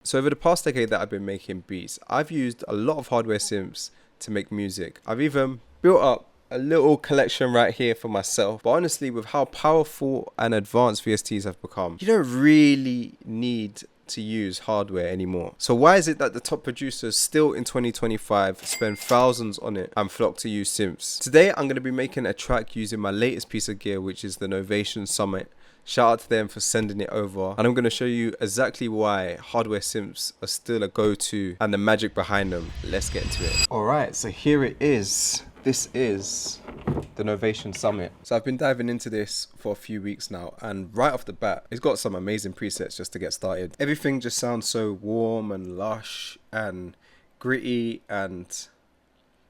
So over the past decade that I've been making beats, I've used a lot of hardware synths to make music. I've even built up a little collection right here for myself. But honestly, with how powerful and advanced VSTs have become, you don't really need to use hardware anymore. So why is it that the top producers still in 2025 spend thousands on it and flock to use synths? Today I'm going to be making a track using my latest piece of gear, which is the Novation Summit. Shout out to them for sending it over, and I'm going to show you exactly why hardware synths are still a go-to and the magic behind them. Let's get into it. Alright, so here it is. This is the Novation Summit. So I've been diving into this for a few weeks now, and right off the bat, it's got some amazing presets just to get started. Everything just sounds so warm and lush and gritty and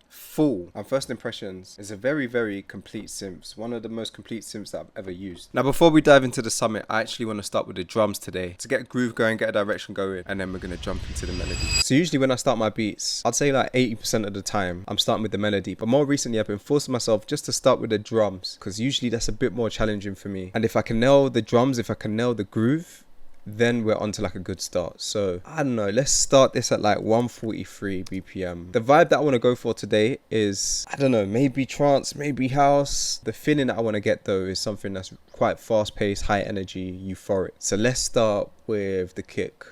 full. And first impressions is a very complete synth, one of the most complete synths that I've ever used. Now before we dive into the Summit, I actually want to start with the drums today to get a groove going, get a direction going, and then we're going to jump into the melody. So usually when I start my beats, I'd say like 80% of the time I'm starting with the melody, but more recently I've been forcing myself just to start with the drums, because usually that's a bit more challenging for me. And if I can nail the drums, if I can nail the groove, then we're on to like a good start. So I don't know, let's start this at like 143 BPM. The vibe that I want to go for today is, I don't know, maybe trance, maybe house. The feeling that I want to get though is something that's quite fast paced, high energy, euphoric. So let's start with the kick.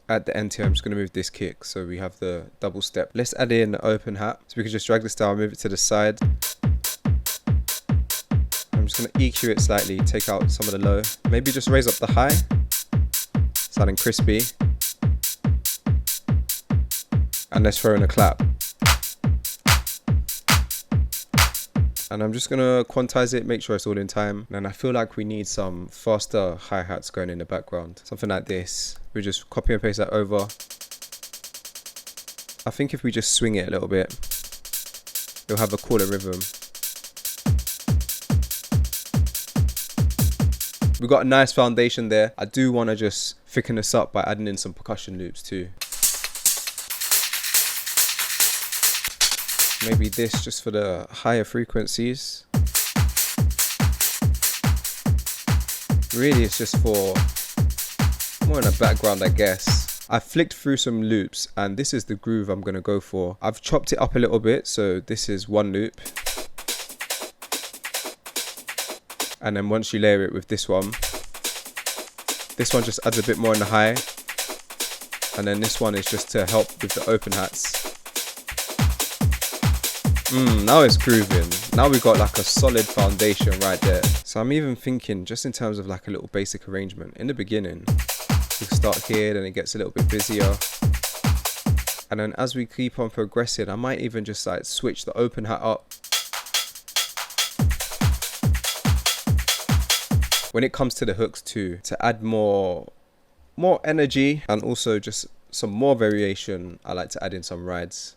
At the end here, I'm just going to move this kick so we have the double step. Let's add in the open hat, so we can just drag this down, move it to the side. I'm just going to EQ it slightly, take out some of the low, maybe just raise up the high, sounding crispy, and let's throw in a clap. And I'm just going to quantize it, make sure it's all in time. And I feel like we need some faster hi-hats going in the background, something like this. We just copy and paste that over. I think if we just swing it a little bit, it'll have a cooler rhythm. We've got a nice foundation there. I do want to just thicken this up by adding in some percussion loops too. Maybe this just for the higher frequencies. Really it's just for more in the background, I guess. I flicked through some loops and this is the groove I'm going to go for. I've chopped it up a little bit, so this is one loop. And then once you layer it with this one just adds a bit more in the high. And then this one is just to help with the open hats. Now it's grooving. Now we've got like a solid foundation right there. So I'm even thinking just in terms of like a little basic arrangement. In the beginning, we start here, then it gets a little bit busier. And then as we keep on progressing, I might even just like switch the open hat up. When it comes to the hooks too, to add more energy and also just some more variation, I like to add in some rides.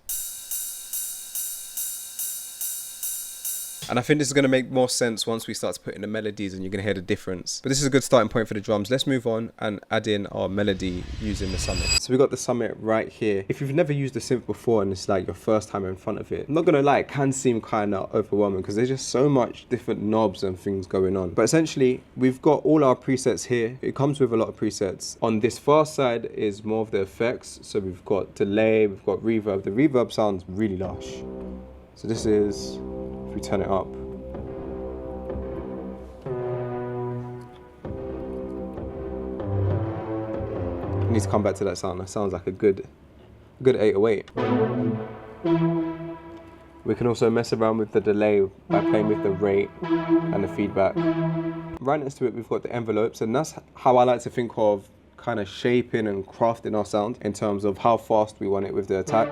And I think this is going to make more sense once we start to put in the melodies and you're going to hear the difference. But this is a good starting point for the drums. Let's move on and add in our melody using the Summit. So we got the Summit right here. If you've never used the synth before and it's like your first time in front of it, I'm not going to lie, it can seem kind of overwhelming because there's just so much different knobs and things going on. But essentially, we've got all our presets here. It comes with a lot of presets. On this far side is more of the effects. So we've got delay, we've got reverb. The reverb sounds really lush. So this is, if we turn it up, I need to come back to that sound. That sounds like a good 808. We can also mess around with the delay by playing with the rate and the feedback. Right next to it, we've got the envelopes, and that's how I like to think of kind of shaping and crafting our sound in terms of how fast we want it with the attack.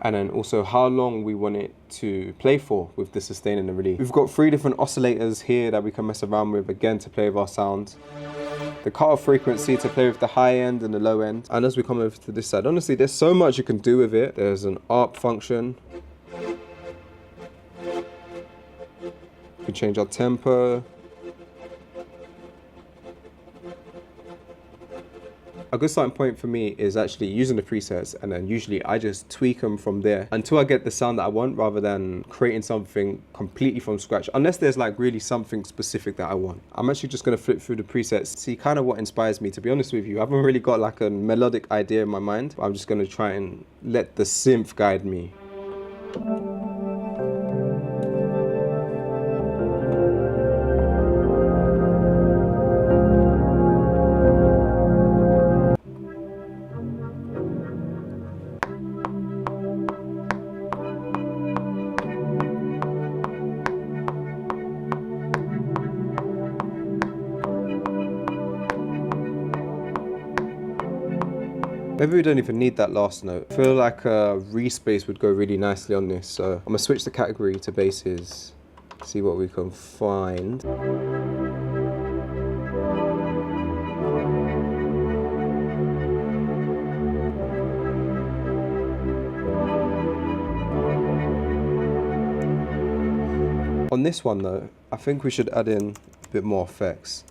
And then also how long we want it to play for with the sustain and the relief. We've got 3 different oscillators here that we can mess around with, again, to play with our sound. The cutoff frequency to play with the high end and the low end. And as we come over to this side, honestly, there's so much you can do with it. There's an ARP function. We can change our tempo. I good starting point for me is actually using the presets, and then usually I just tweak them from there until I get the sound that I want, rather than creating something completely from scratch, unless there's like really something specific that I want. I'm actually just going to flip through the presets, see kind of what inspires me. To be honest with you, I haven't really got like a melodic idea in my mind, but I'm just going to try and let the synth guide me. Maybe we don't even need that last note. I feel like a respace would go really nicely on this, so I'm gonna switch the category to basses, see what we can find. On this one though, I think we should add in a bit more effects.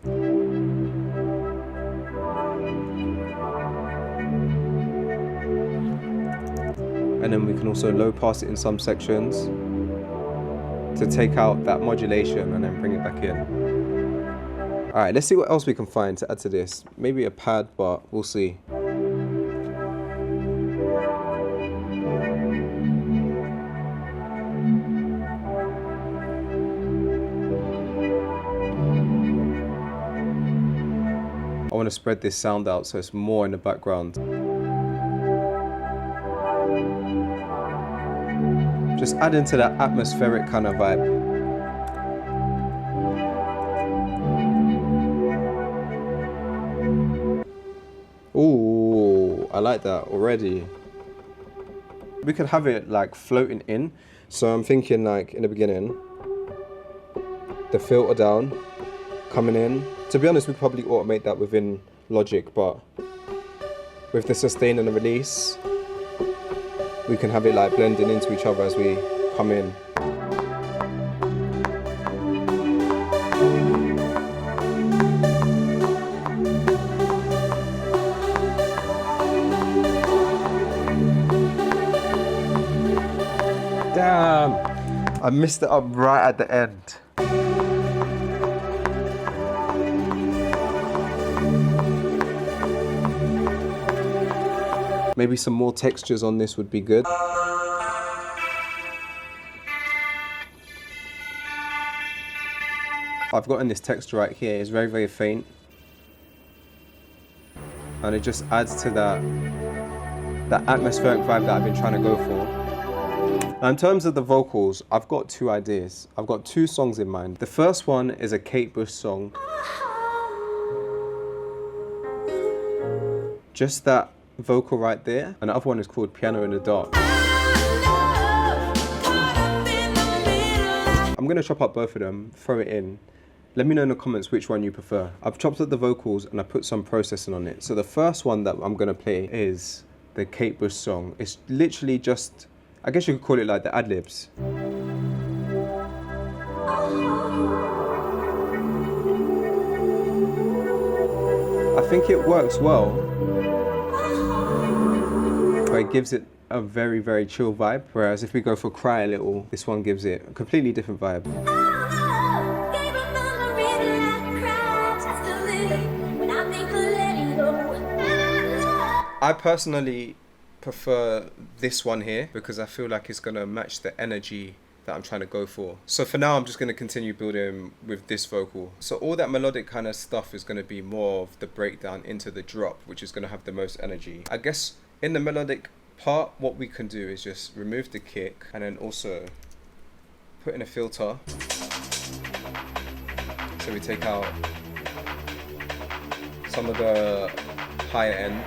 And then we can also low pass it in some sections to take out that modulation and then bring it back in. All right, let's see what else we can find to add to this. Maybe a pad, but we'll see. I want to spread this sound out so it's more in the background. Just add into that atmospheric kind of vibe. Ooh, I like that already. We could have it like floating in. So I'm thinking like in the beginning, the filter down, coming in. To be honest, we could probably automate that within Logic, but with the sustain and the release, we can have it like blending into each other as we come in. Damn, I messed it up right at the end. Maybe some more textures on this would be good. I've gotten this texture right here. It's very, very faint. And it just adds to that atmospheric vibe that I've been trying to go for. Now in terms of the vocals, I've got two ideas. I've got two songs in mind. The first one is a Kate Bush song. Just that vocal right there, and the other one is called Piano in the Dark. I'm gonna chop up both of them, throw it in. Let me know in the comments which one you prefer. I've chopped up the vocals and I put some processing on it. So the first one that I'm gonna play is the Kate Bush song. It's literally just, I guess you could call it like the ad-libs. I think it works well. It gives it a very, very chill vibe, whereas if we go for Cry a Little, this one gives it a completely different vibe. I personally prefer this one here because I feel like it's gonna match the energy that I'm trying to go for. So for now, I'm just gonna continue building with this vocal. So all that melodic kind of stuff is gonna be more of the breakdown into the drop, which is gonna have the most energy. I guess in the melodic part, what we can do is just remove the kick and then also put in a filter. So we take out some of the higher end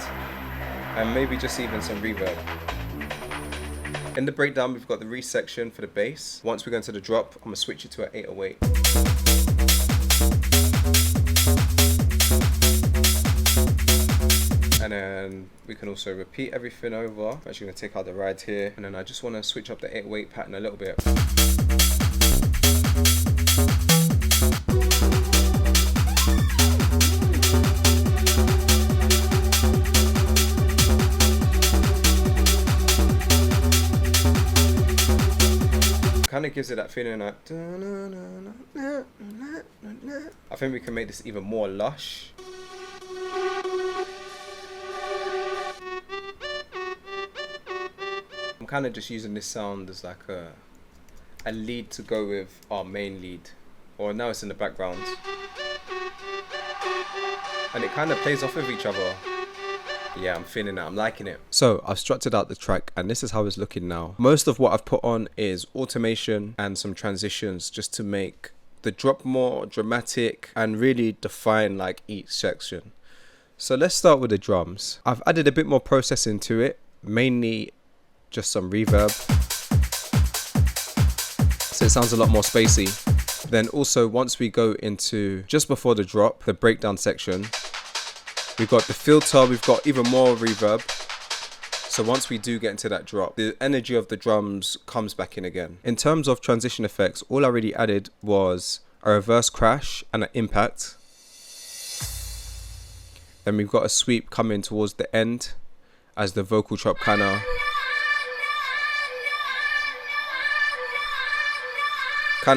and maybe just even some reverb. In the breakdown, we've got the resection for the bass. Once we go into the drop, I'm gonna switch it to an 808. And then we can also repeat everything over. I'm actually gonna take out the ride here. And then I just wanna switch up the 808 pattern a little bit. of gives it that feeling like, I think we can make this even more lush. I'm kind of just using this sound as like a lead to go with our main lead, or now it's in the background, and it kind of plays off of each other. Yeah, I'm feeling that, I'm liking it. So I've structured out the track and this is how it's looking now. Most of what I've put on is automation and some transitions just to make the drop more dramatic and really define like each section. So let's start with the drums. I've added a bit more processing to it, mainly just some reverb, so it sounds a lot more spacey. Then also once we go into just before the drop, the breakdown section, we've got the filter, we've got even more reverb. So once we do get into that drop, the energy of the drums comes back in again. In terms of transition effects, all I really added was a reverse crash and an impact. Then we've got a sweep coming towards the end as the vocal chop kind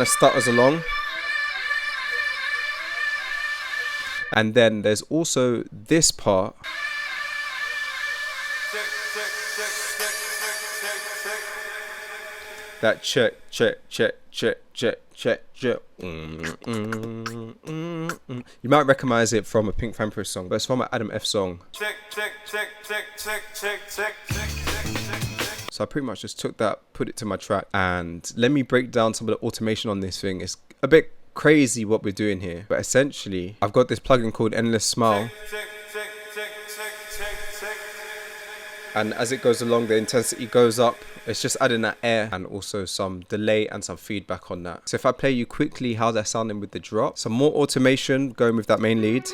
of stutters along. And then there's also this part that check. You might recognize it from a Pink Pantheress song, but it's from an Adam F song. So I pretty much just took that, put it to my track, and let me break down some of the automation on this thing. It's a bit crazy what we're doing here, but essentially I've got this plugin called Endless Smile, and as it goes along the intensity goes up. It's just adding that air and also some delay and some feedback on that. So if I play you quickly how they're sounding with the drop, some more automation going with that main lead.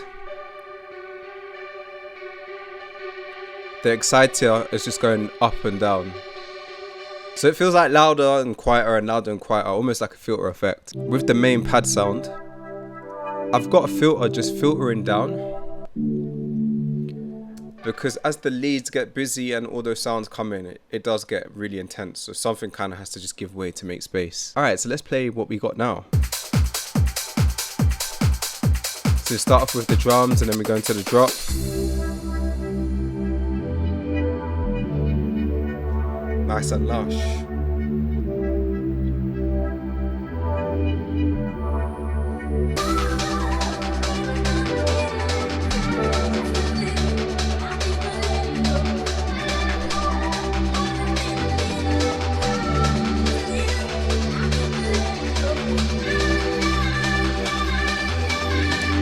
The exciter is just going up and down. So it feels like louder and quieter, almost like a filter effect. With the main pad sound, I've got a filter just filtering down, because as the leads get busy and all those sounds come in, it does get really intense. So something kind of has to just give way to make space. All right, so let's play what we got now. So start off with the drums and then we go into the drop. Nice and lush.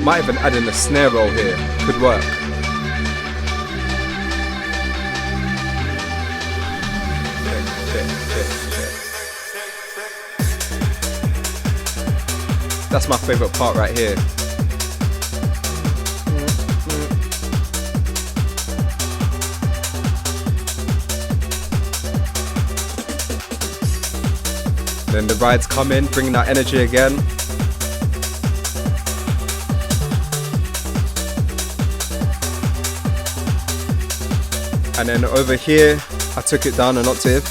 Might even add in a snare roll here, could work. That's my favourite part right here. Then the rides come in, bringing that energy again. And then over here, I took it down an octave.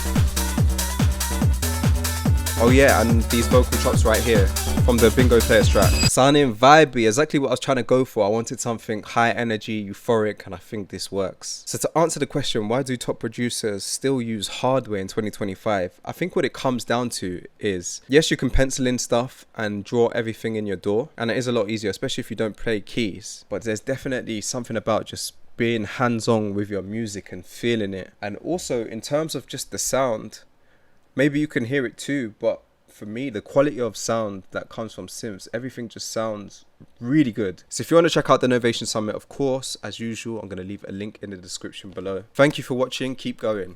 Oh yeah, and these vocal chops right here from the Bingo Players track. Sounding vibey, exactly what I was trying to go for. I wanted something high energy, euphoric, and I think this works. So to answer the question, why do top producers still use hardware in 2025? I think what it comes down to is, yes, you can pencil in stuff and draw everything in your DAW, and it is a lot easier, especially if you don't play keys. But there's definitely something about just being hands-on with your music and feeling it. And also in terms of just the sound, maybe you can hear it too, but for me, the quality of sound that comes from synths, everything just sounds really good. So if you want to check out the Novation Summit, of course, as usual, I'm going to leave a link in the description below. Thank you for watching. Keep going.